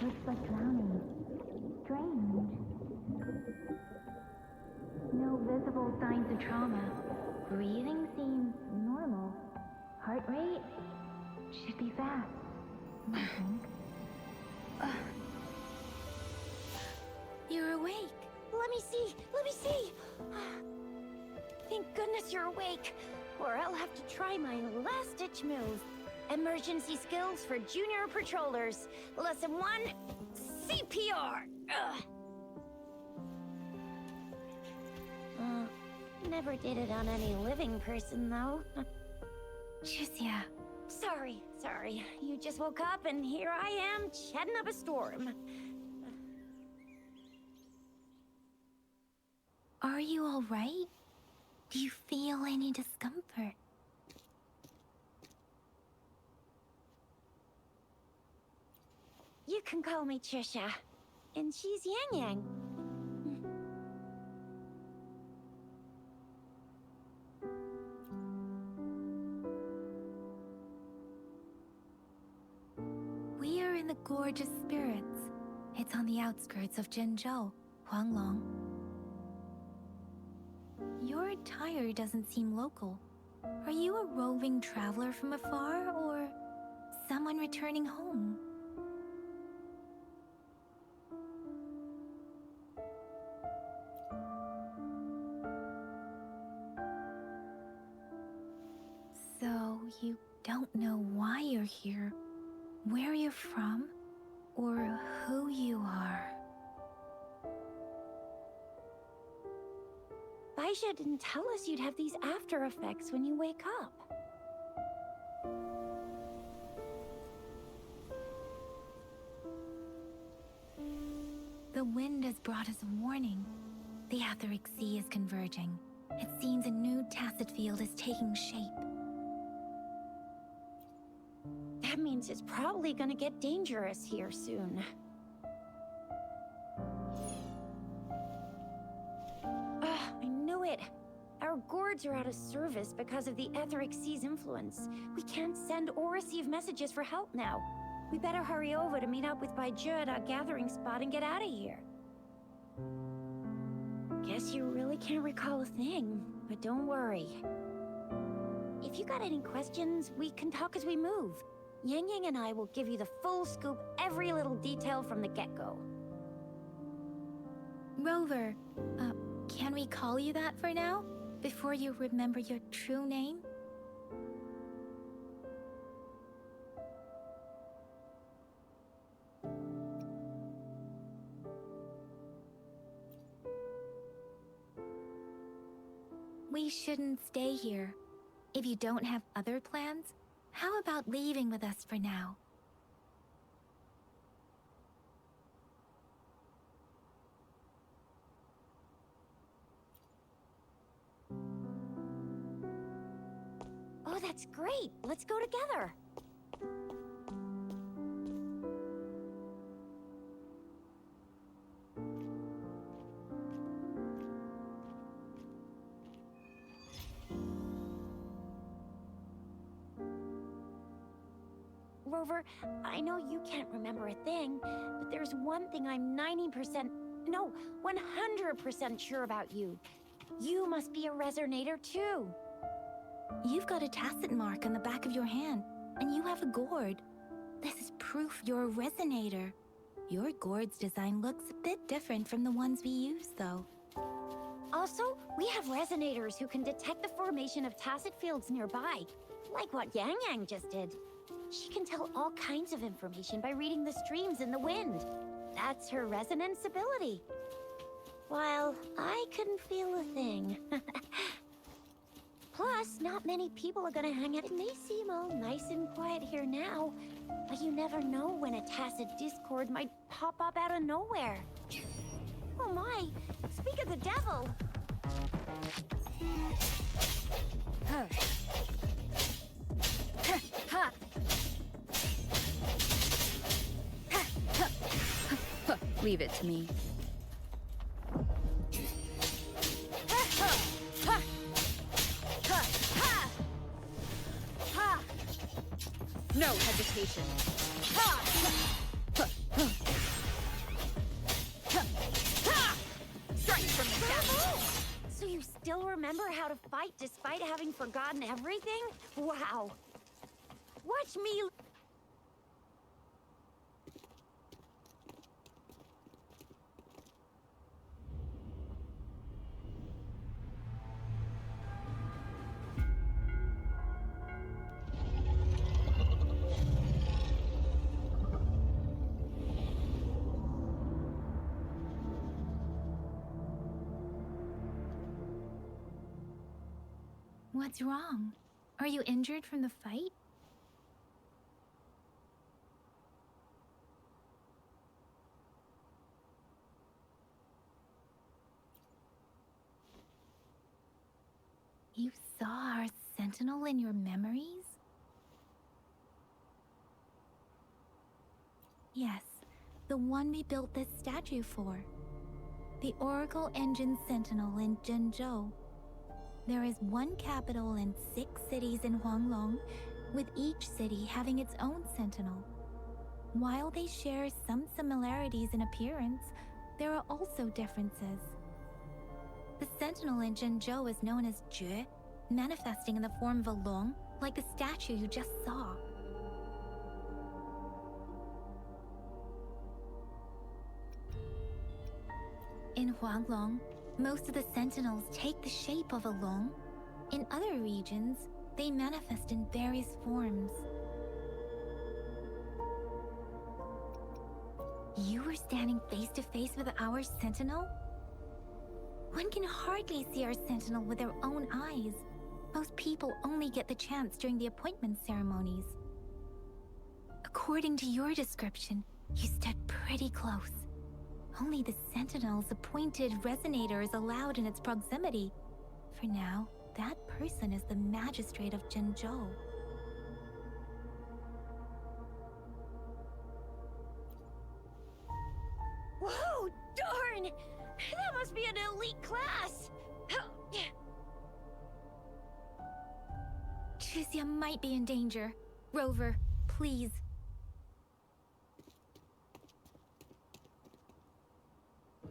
Looks like drowning. Strange. No visible signs of trauma. Breathing seems normal. Heart rate should be fast, I think. You're awake. Let me see! Let me see! Thank goodness you're awake, or I'll have to try my last-ditch move. Emergency skills for junior patrollers. Lesson 1, CPR! Never did it on any living person, though. Jusia. Sorry. You just woke up, and here I am, chatting up a storm. Are you all right? Do you feel any discomfort? You can call me Trisha. And she's Yang Yang. We are in the Gorgeous Spirits. It's on the outskirts of Zhenzhou, Huanglong. Your attire doesn't seem local. Are you a roving traveler from afar, or someone returning home? So, you don't know why you're here, where you're from, or who you are. Baisha didn't tell us you'd have these after effects when you wake up. The wind has brought us a warning. The Etheric Sea is converging. It seems a new tacit field is taking shape. That means it's probably gonna get dangerous here soon. I knew it! Our gourds are out of service because of the Etheric Sea's influence. We can't send or receive messages for help now. We better hurry over to meet up with Baizhi at our gathering spot and get out of here. Guess you really can't recall a thing, but don't worry. If you got any questions, we can talk as we move. Yang Yang and I will give you the full scoop, every little detail from the get-go. Rover, can we call you that for now? Before you remember your true name? We shouldn't stay here. If you don't have other plans, how about leaving with us for now? Oh, that's great. Let's go together. Rover, I know you can't remember a thing, but there's one thing I'm 90%, no, 100% sure about you. You must be a resonator too. You've got a tacit mark on the back of your hand, and you have a gourd. This is proof you're a resonator. Your gourd's design looks a bit different from the ones we use, though. Also, we have resonators who can detect the formation of tacit fields nearby, like what Yang Yang just did. She can tell all kinds of information by reading the streams in the wind. That's her resonance ability. While I couldn't feel a thing. Plus, not many people are gonna hang out. It may seem all nice and quiet here now, but you never know when a tacit discord might pop up out of nowhere. Oh my, speak of the devil! Huh. Ha! Leave it to me. No hesitation. Strike from the shadows. So you still remember how to fight despite having forgotten everything? Wow. Watch me. What's wrong? Are you injured from the fight? You saw our sentinel in your memories? Yes, the one we built this statue for. The Oracle Engine Sentinel in Zhenzhou. There is one capital and 6 cities in Huanglong, with each city having its own sentinel. While they share some similarities in appearance, there are also differences. The sentinel in Zhenzhou is known as Jue, manifesting in the form of a long, like the statue you just saw. In Huanglong, most of the sentinels take the shape of a long. In other regions, they manifest in various forms. You were standing face to face with our sentinel? One can hardly see our sentinel with their own eyes. Most people only get the chance during the appointment ceremonies. According to your description, you stood pretty close. Only the sentinel's appointed resonator is allowed in its proximity. For now, that person is the magistrate of Zhenzhou. Whoa, darn! That must be an elite class! Chuzia might be in danger. Rover, please.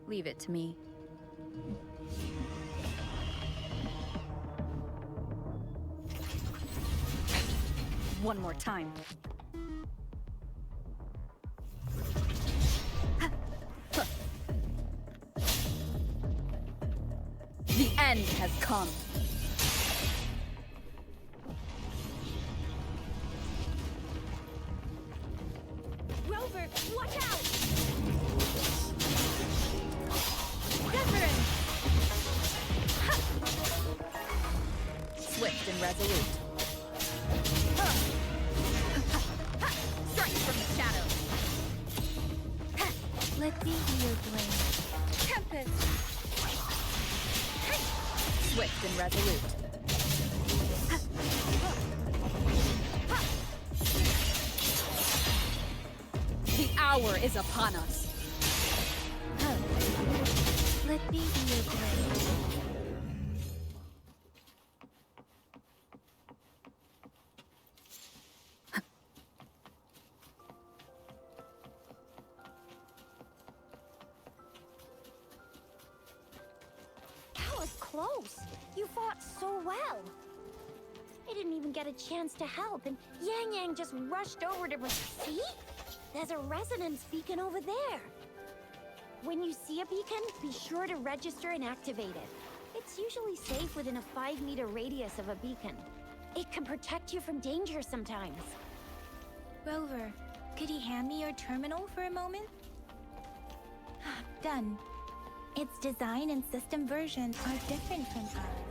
Leave it to me. One more time. The end has come. Rover, watch out! Swift and resolute. Strike from the shadows. Let me be your blade. Tempest. Swift and resolute. hour is upon us. Oh. Let me be your blade. That was close. You fought so well. I didn't even get a chance to help, and Yang Yang just rushed over to... See? There's a resonance beacon over there. When you see a beacon, be sure to register and activate it. It's usually safe within a 5-meter radius of a beacon. It can protect you from danger sometimes. Rover, could you hand me your terminal for a moment? Done. Its design and system version are different from ours.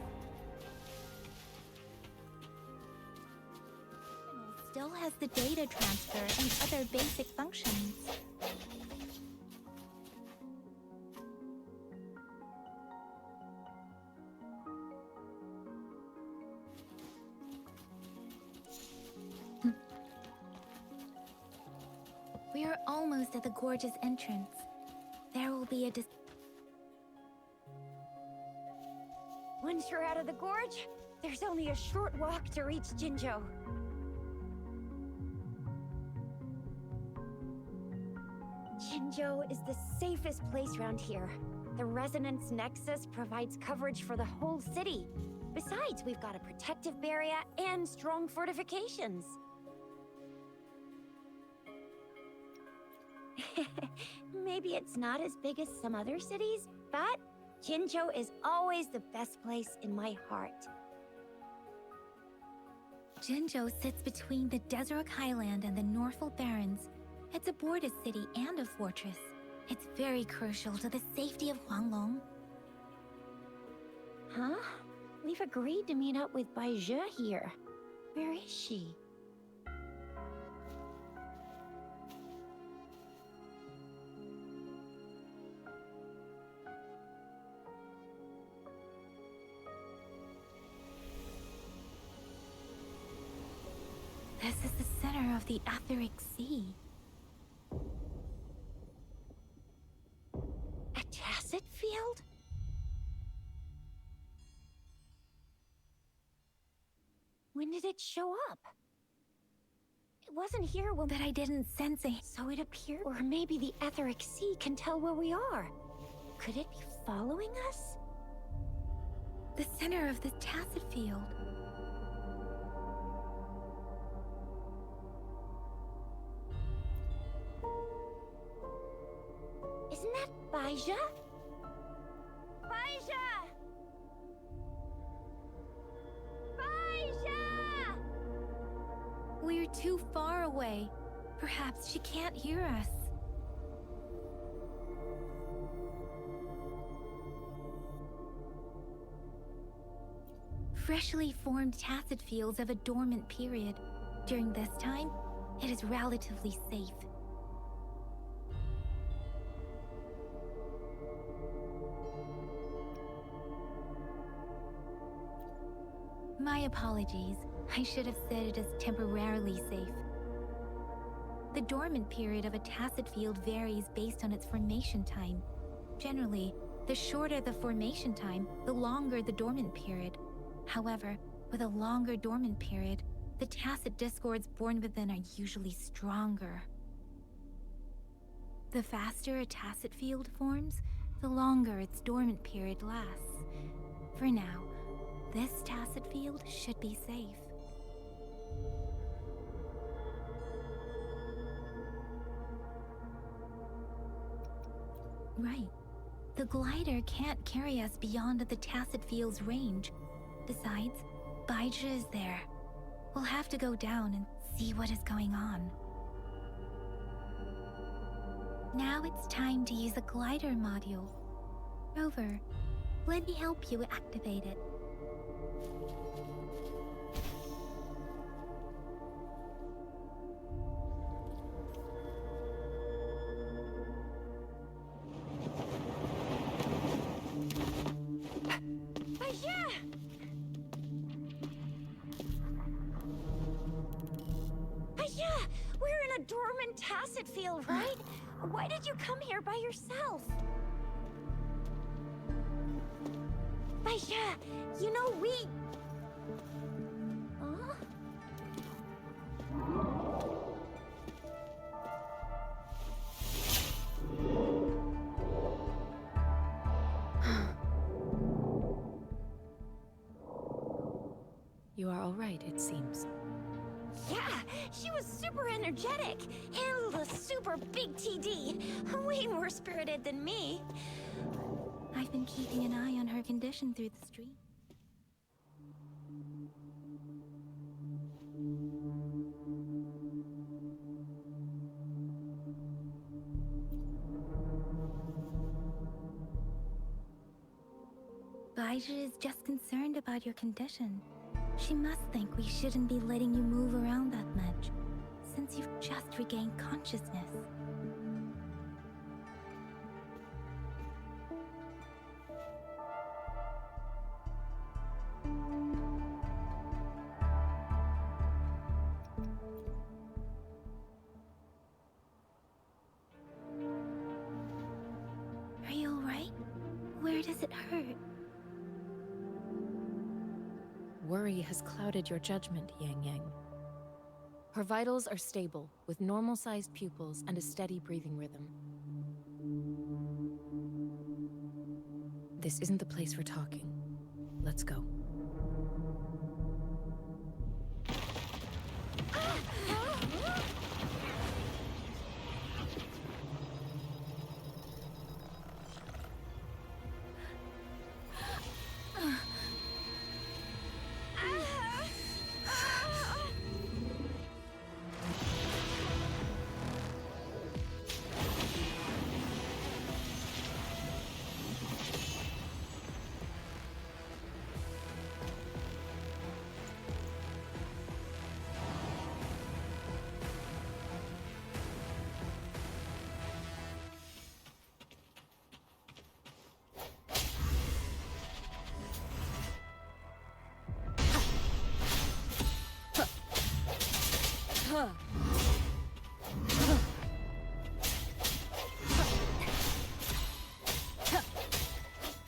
Still has the data transfer and other basic functions. We are almost at the gorge's entrance. There will be a Once you're out of the gorge, there's only a short walk to reach Jinzhou. Jinzhou is the safest place around here. The Resonance Nexus provides coverage for the whole city. Besides, we've got a protective barrier and strong fortifications. Maybe it's not as big as some other cities, but Jinzhou is always the best place in my heart. Jinzhou sits between the Desert Highland and the Norfolk Barrens. It's a border city and a fortress. It's very crucial to the safety of Huanglong. Huh? We've agreed to meet up with Bai Zhe here. Where is she? This is the center of the Etheric Sea. A tacit field? When did it show up? It wasn't here when... But I didn't sense a... So it appeared... Or maybe the Etheric Sea can tell where we are. Could it be following us? The center of the tacit field. Isn't that Bai Zhe? Bai Zhe! Bai Zhe! We're too far away. Perhaps she can't hear us. Freshly formed tacit fields have a dormant period. During this time, it is relatively safe. My apologies. I should have said it is temporarily safe. The dormant period of a tacit field varies based on its formation time. Generally, the shorter the formation time, the longer the dormant period. However, with a longer dormant period, the tacit discords born within are usually stronger. The faster a tacit field forms, the longer its dormant period lasts. For now, this tacit field should be safe. Right. The glider can't carry us beyond the tacit field's range. Besides, Bai Zhe is there. We'll have to go down and see what is going on. Now it's time to use a glider module. Rover, let me help you activate it. We're in a dormant and Tacit field, right? Why did you come here by yourself? Baisha, you know we... Huh? You are all right, it seems. Yeah, she was super energetic and a super big TD. Way more spirited than me. I've been keeping an eye on her condition through the stream. Baija is just concerned about your condition. She must think we shouldn't be letting you move around that much, since you've just regained consciousness. Are you alright? Where does it hurt? Worry has clouded your judgment, Yang Yang. Her vitals are stable, with normal-sized pupils and a steady breathing rhythm. This isn't the place for talking. Let's go.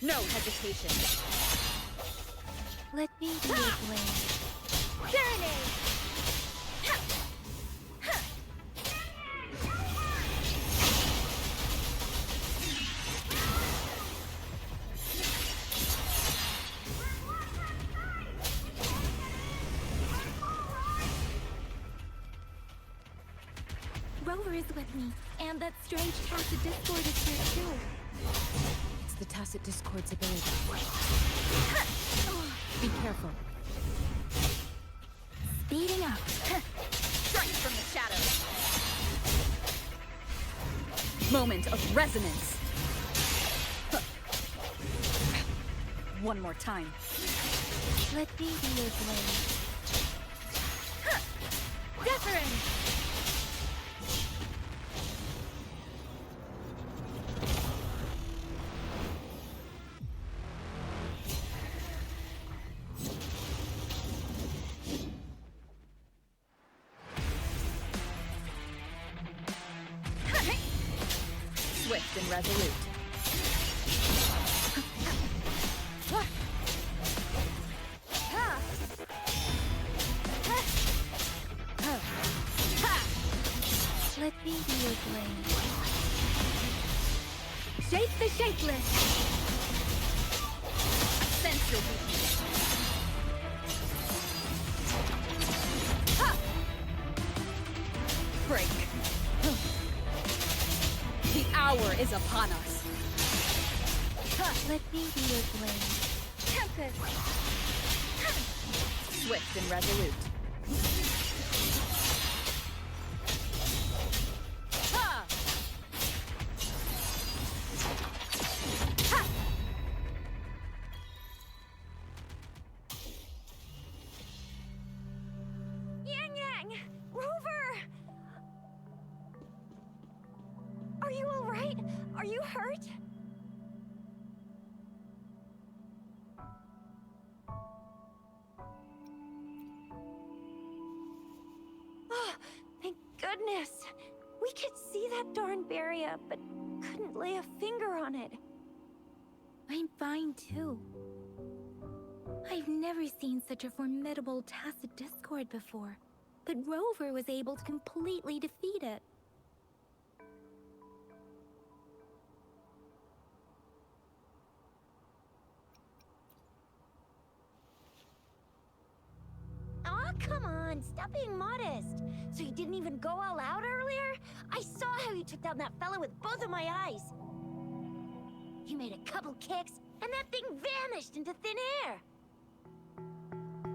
No hesitation. Let me be your blade. Serenade! Rover is with me, and that strange Tacit Discord is here too. It's the Tacit Discord's ability. Be careful. Speeding up. Strike from the shadows. Moment of resonance. One more time. Let me be your blade. Wuthering! Swift and resolute. Let me be your blade. Shake the shapeless! Sense your weakness. Break. The hour is upon us. Let me be your blade. Tempest! Swift and resolute. Yang Yang! Rover! Are you alright? Are you hurt? Oh, thank goodness. We could see that darn barrier, but couldn't lay a finger on it. I'm fine too. I've never seen such a formidable tacit discord before, but Rover was able to completely defeat it. Aw, come on, stop being modest. So you didn't even go all out earlier? I saw how you took down that fella with both of my eyes. You made a couple kicks, and that thing vanished into thin air.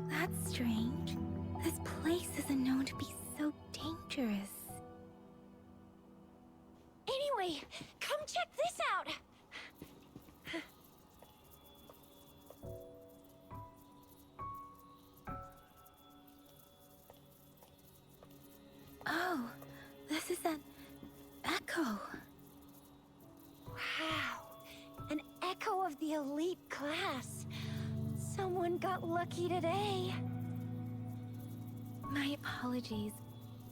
That's strange. This place isn't known to be so dangerous. Anyway, come check this out. Oh, this is an echo. Wow, an echo of the elite class. Someone got lucky today. My apologies.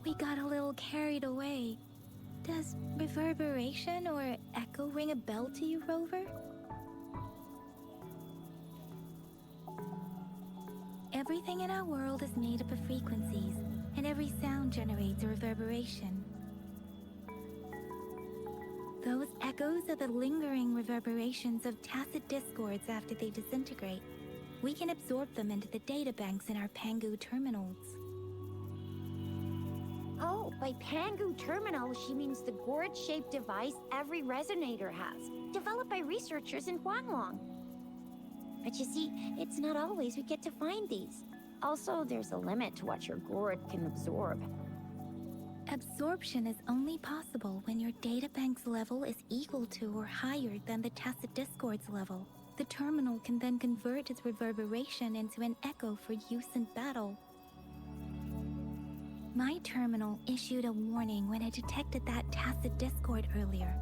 We got a little carried away. Does reverberation or echo ring a bell to you, Rover? Everything in our world is made up of frequencies, and every sound generates a reverberation. Those echoes are the lingering reverberations of tacit discords after they disintegrate. We can absorb them into the databanks in our Pangu terminals. Oh, by Pangu Terminal, she means the gourd-shaped device every resonator has, developed by researchers in Huanglong. But you see, it's not always we get to find these. Also, there's a limit to what your gourd can absorb. Absorption is only possible when your databank's level is equal to or higher than the tacit discord's level. The terminal can then convert its reverberation into an echo for use in battle. My terminal issued a warning when it detected that tacit discord earlier.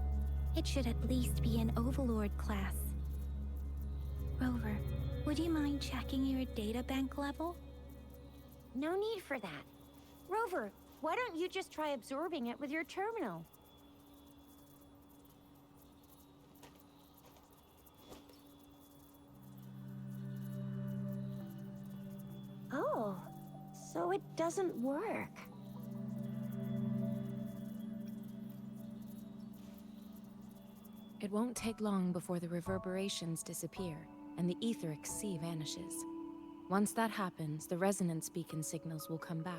It should at least be an Overlord class. Rover, would you mind checking your databank level? No need for that. Rover, why don't you just try absorbing it with your terminal? Oh, so it doesn't work. It won't take long before the reverberations disappear and the etheric sea vanishes. Once that happens, the resonance beacon signals will come back.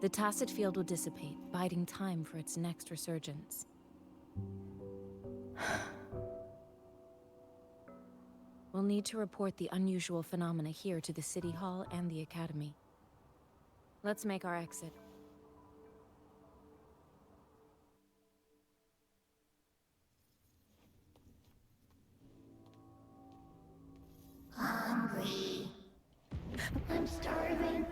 The tacit field will dissipate, biding time for its next resurgence. We'll need to report the unusual phenomena here to the City Hall and the Academy. Let's make our exit. Hungry. I'm starving.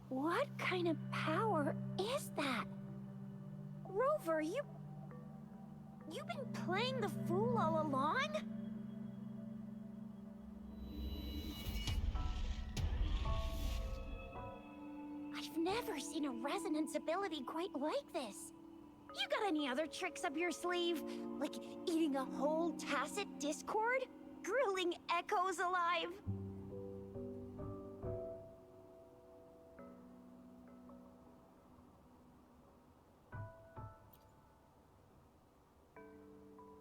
What kind of power is that? Rover, you've been playing the fool all along? I've never seen a resonance ability quite like this. You got any other tricks up your sleeve? Like eating a whole tacit discord? Grilling echoes alive?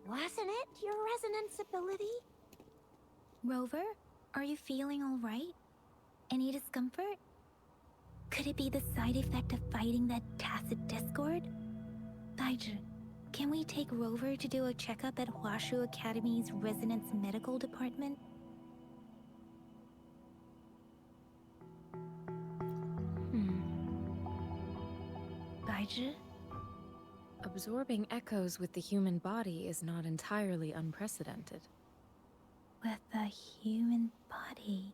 Wasn't it your resonance ability? Rover, are you feeling all right? Any discomfort? Could it be the side effect of fighting that tacit discord? Baizhi, can we take Rover to do a checkup at Huashu Academy's Resonance Medical Department? Baizhi? Absorbing echoes with the human body is not entirely unprecedented. With human body.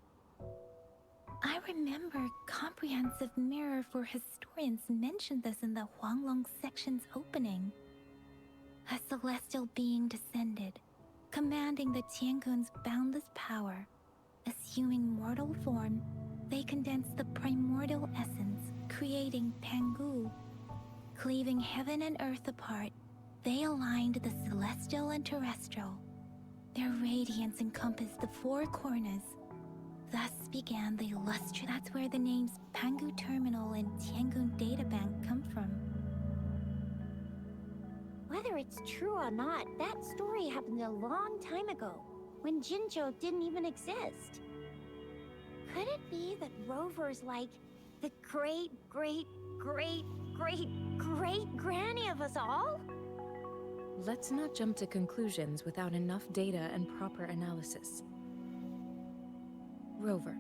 I remember Comprehensive Mirror for Historians mentioned this in the Huanglong section's opening. A celestial being descended, commanding the Tiangun's boundless power. Assuming mortal form, they condensed the primordial essence, creating Pangu. Cleaving heaven and earth apart, they aligned the celestial and terrestrial. Their radiance encompassed the four corners. Thus began the illustrious. That's where the names Pangu Terminal and Tiangun Databank come from. Whether it's true or not, that story happened a long time ago, when Jinzhou didn't even exist. Could it be that Rover's like the great, great, great, great, great granny of us all? Let's not jump to conclusions without enough data and proper analysis. Rover.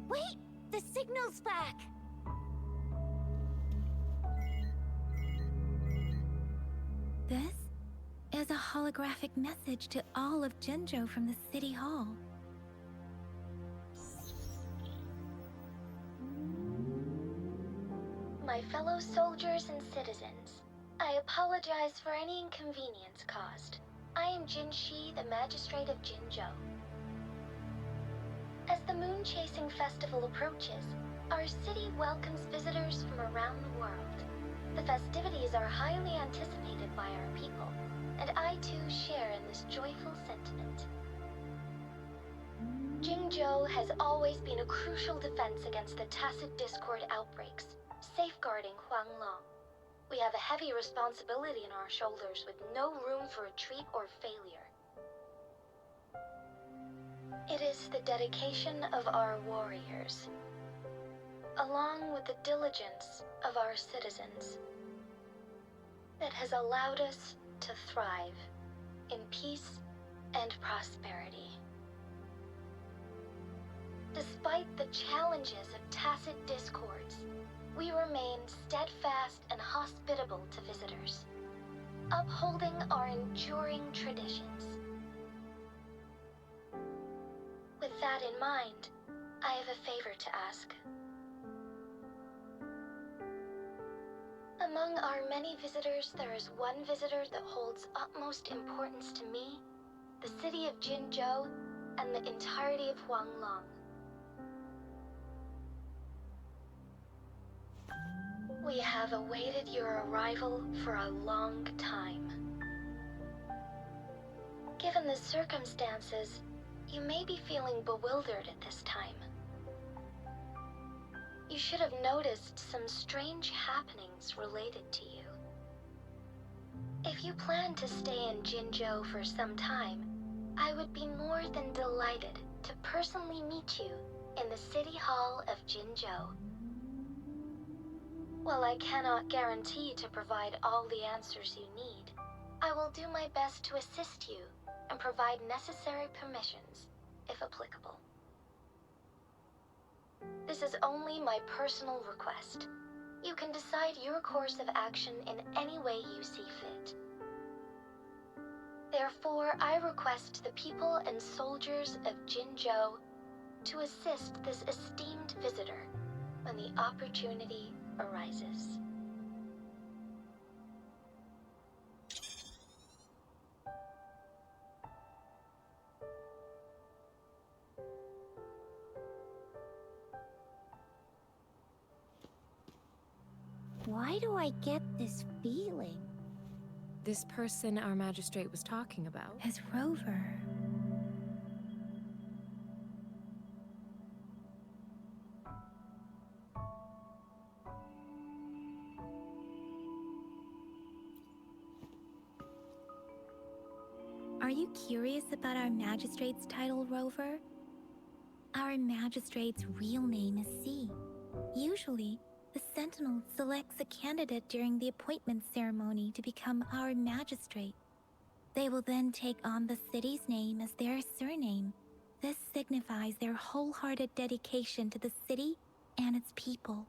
Wait! The signal's back! This is a holographic message to all of Jinzhou from the City Hall. My fellow soldiers and citizens, I apologize for any inconvenience caused. I am Jin Shi, the Magistrate of Jinzhou. As the Moon Chasing Festival approaches, our city welcomes visitors from around the world. The festivities are highly anticipated by our people, and I too share in this joyful sentiment. Jinzhou has always been a crucial defense against the tacit discord outbreaks, safeguarding Huanglong. We have a heavy responsibility on our shoulders with no room for retreat or failure. It is the dedication of our warriors, along with the diligence of our citizens, that has allowed us to thrive in peace and prosperity. Despite the challenges of tacit discords, we remain steadfast and hospitable to visitors, upholding our enduring traditions. With that in mind, I have a favor to ask. Among our many visitors, there is one visitor that holds utmost importance to me, the city of Jinzhou, and the entirety of Huanglong. We have awaited your arrival for a long time. Given the circumstances, you may be feeling bewildered at this time. You should have noticed some strange happenings related to you. If you plan to stay in Jinzhou for some time, I would be more than delighted to personally meet you in the City Hall of Jinzhou. While I cannot guarantee to provide all the answers you need, I will do my best to assist you and provide necessary permissions, if applicable. This is only my personal request. You can decide your course of action in any way you see fit. Therefore, I request the people and soldiers of Jinzhou to assist this esteemed visitor when the opportunity arises. Why do I get this feeling? This person our magistrate was talking about. As Rover. Are you curious about our magistrate's title, Rover? Our magistrate's real name is C. Usually, The Sentinel selects a candidate during the appointment ceremony to become our magistrate. They will then take on the city's name as their surname. This signifies their wholehearted dedication to the city and its people.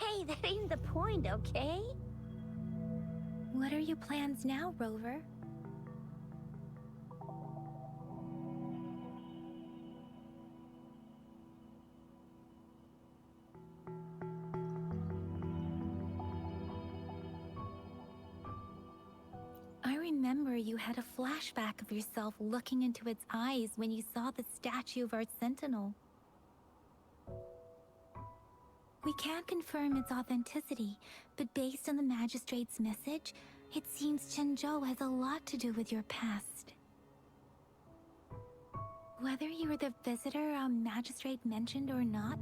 Hey, that ain't the point, okay? What are your plans now, Rover? I remember you had a flashback of yourself looking into its eyes when you saw the statue of our Sentinel. We can't confirm its authenticity, but based on the Magistrate's message, it seems Jinzhou has a lot to do with your past. Whether you were the visitor our Magistrate mentioned or not,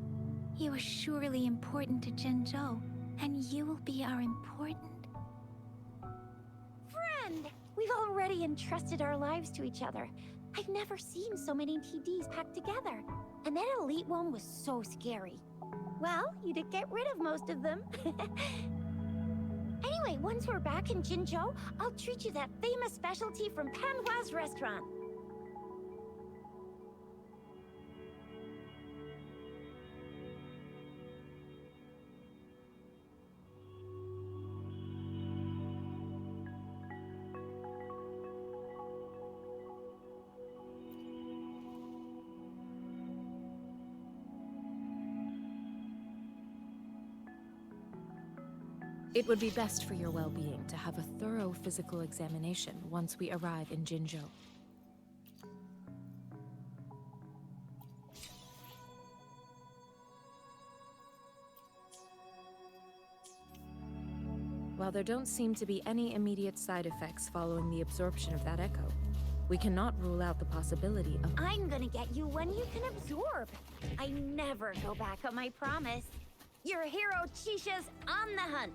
you are surely important to Jinzhou, and you will be our important... Friend! We've already entrusted our lives to each other. I've never seen so many TDs packed together. And that elite one was so scary. Well, you did get rid of most of them. Anyway, once we're back in Jinzhou, I'll treat you that famous specialty from Panhua's restaurant. It would be best for your well-being to have a thorough physical examination once we arrive in Jinzhou. While there don't seem to be any immediate side effects following the absorption of that echo, we cannot rule out the possibility of... I'm gonna get you one you can absorb. I never go back on my promise. Your hero Chisha's on the hunt.